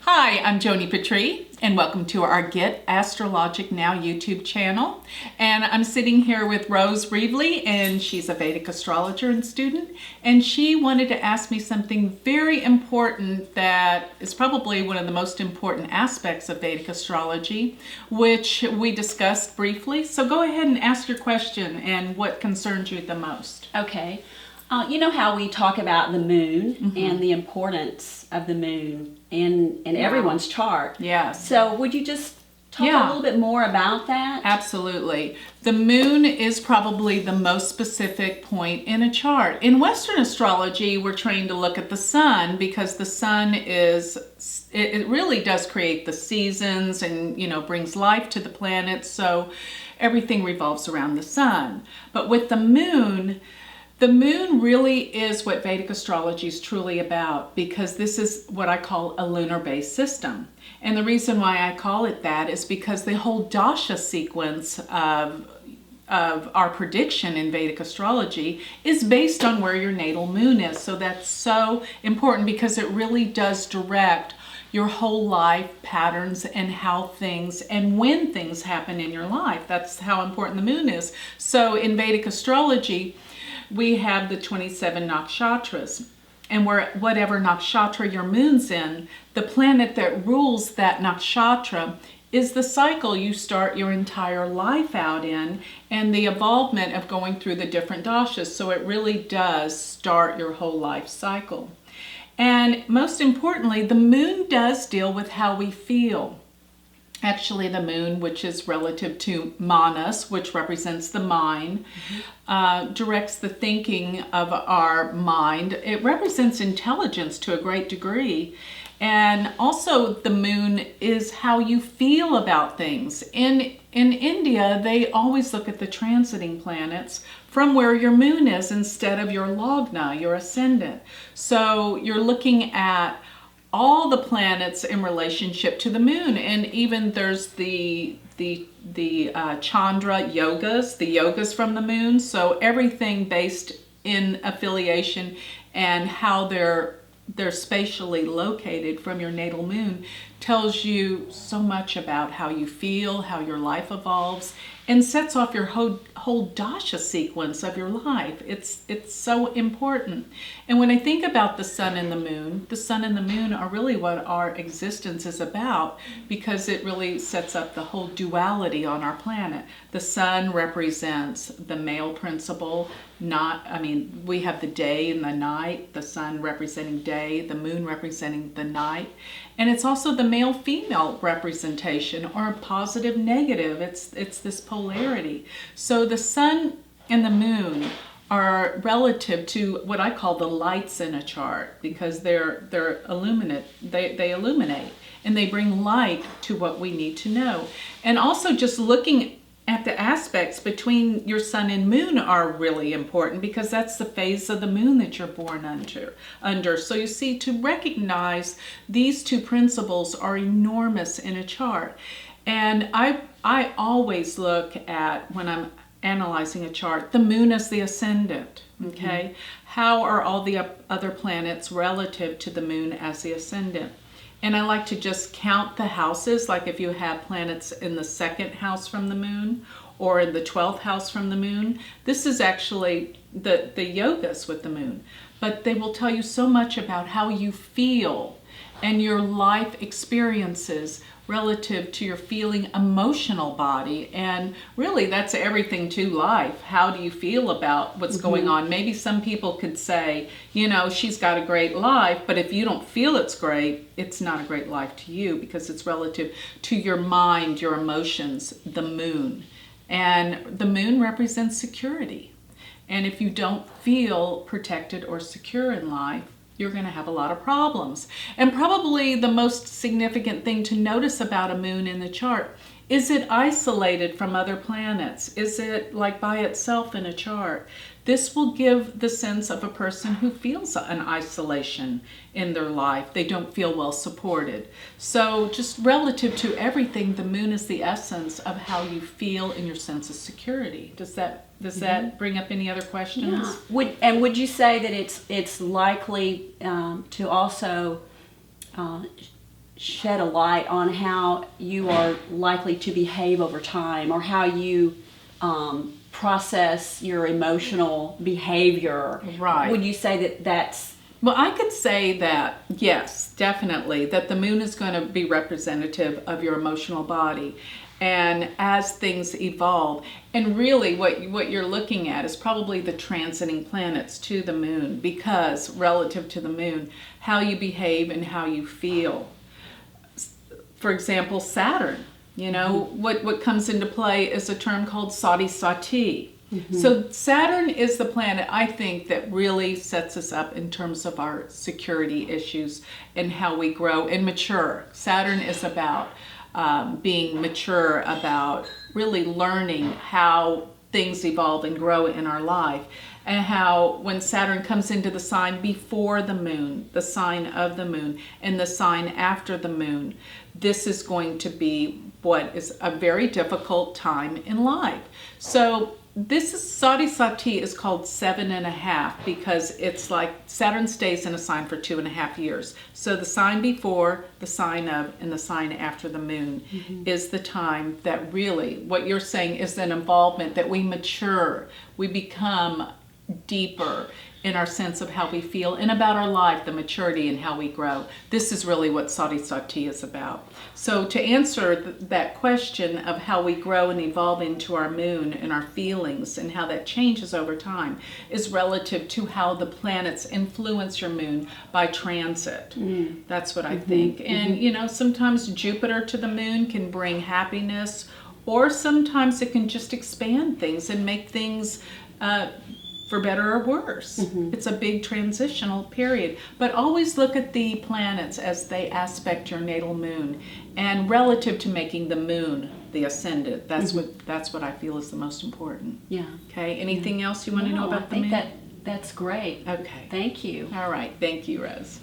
Hi, I'm Joni Patry, and welcome to our Get Astrologic Now YouTube channel. And I'm sitting here with Rose Reveley, and she's a Vedic astrologer and student. And she wanted to ask me something very important that is probably one of the most important aspects of Vedic astrology, which we discussed briefly. So go ahead and ask your question and what concerns you the most. Okay. You know how we talk about the moon and the importance of the moon in everyone's chart. Yes. So would you just talk a little bit more about that? Absolutely. The moon is probably the most specific point in a chart. In Western astrology, we're trained to look at the sun because the sun it really does create the seasons and, brings life to the planet. So everything revolves around the sun. But with the moon really is what Vedic astrology is truly about, because this is what I call a lunar-based system. And the reason why I call it that is because the whole dasha sequence of our prediction in Vedic astrology is based on where your natal moon is. So that's so important because it really does direct your whole life patterns and how things and when things happen in your life. That's how important the moon is. So in Vedic astrology, we have the 27 nakshatras, and whatever nakshatra your moon's in, the planet that rules that nakshatra is the cycle you start your entire life out in, and the evolvement of going through the different dashas. So it really does start your whole life cycle. And most importantly, the moon does deal with how we feel. Actually, the moon, which is relative to Manas, which represents the mind, directs the thinking of our mind. It represents intelligence to a great degree. And also the moon is how you feel about things. In India, they always look at the transiting planets from where your moon is instead of your Lagna, your ascendant. So you're looking at all the planets in relationship to the moon, and even there's the Chandra yogas, the yogas from the moon. So everything based in affiliation and how they're spatially located from your natal moon tells you so much about how you feel, how your life evolves, and sets off your whole dasha sequence of your life. It's so important. And when I think about the sun and the moon are really what our existence is about, because it really sets up the whole duality on our planet. The sun represents the male principle, we have the day and the night, the sun representing day, the moon representing the night. And it's also the male-female representation, or positive, negative. It's this polarity. So the sun and the moon are relative to what I call the lights in a chart, because they're illuminate. They illuminate and they bring light to what we need to know. And also just looking at the aspects between your sun and moon are really important, because that's the phase of the moon that you're born under. So you see, to recognize these two principles are enormous in a chart. And I always look at, when I'm analyzing a chart, the moon as the ascendant. Okay, how are all the other planets relative to the moon as the ascendant? And I like to just count the houses, like if you have planets in the second house from the moon or in the 12th house from the moon. This is actually the yogas with the moon. But they will tell you so much about how you feel and your life experiences relative to your feeling emotional body. And really, that's everything to life. How do you feel about what's going on? Maybe some people could say, she's got a great life, but if you don't feel it's great, it's not a great life to you, because it's relative to your mind, your emotions, the moon. And the moon represents security. And if you don't feel protected or secure in life, you're going to have a lot of problems. And probably the most significant thing to notice about a moon in the chart, is it isolated from other planets? Is it like by itself in a chart? This will give the sense of a person who feels an isolation in their life. They don't feel well supported. So just relative to everything, the moon is the essence of how you feel in your sense of security. Does that bring up any other questions? Yeah. Would you say that it's likely to also shed a light on how you are likely to behave over time, or how you process your emotional behavior. Right. Would you say that that's... Well, I could say that, yes, definitely, that the moon is going to be representative of your emotional body. And as things evolve, and really what you're looking at is probably the transiting planets to the moon, because relative to the moon, how you behave and how you feel. For example, Saturn, what comes into play is a term called sati sati. So Saturn is the planet, I think, that really sets us up in terms of our security issues and how we grow and mature. Saturn is about being mature, about really learning how things evolve and grow in our life, and how when Saturn comes into the sign before the moon, the sign of the moon, and the sign after the moon, this is going to be what is a very difficult time in life. So this is sati sati is called 7.5 because it's like Saturn stays in a sign for 2.5 years. So the sign before, the sign of, and the sign after the moon is the time that really, what you're saying is an involvement, that we mature, we become deeper in our sense of how we feel and about our life, the maturity and how we grow. This is really what sati sati is about. So to answer that question of how we grow and evolve into our moon and our feelings and how that changes over time is relative to how the planets influence your moon by transit. That's what I think. And sometimes Jupiter to the moon can bring happiness, or sometimes it can just expand things and make things for better or worse. It's a big transitional period. But always look at the planets as they aspect your natal moon, and relative to making the moon the ascendant. That's what I feel is the most important. Yeah. Okay. Anything else you want to know about the moon? I think that's great. Okay. Thank you. All right. Thank you, Rose.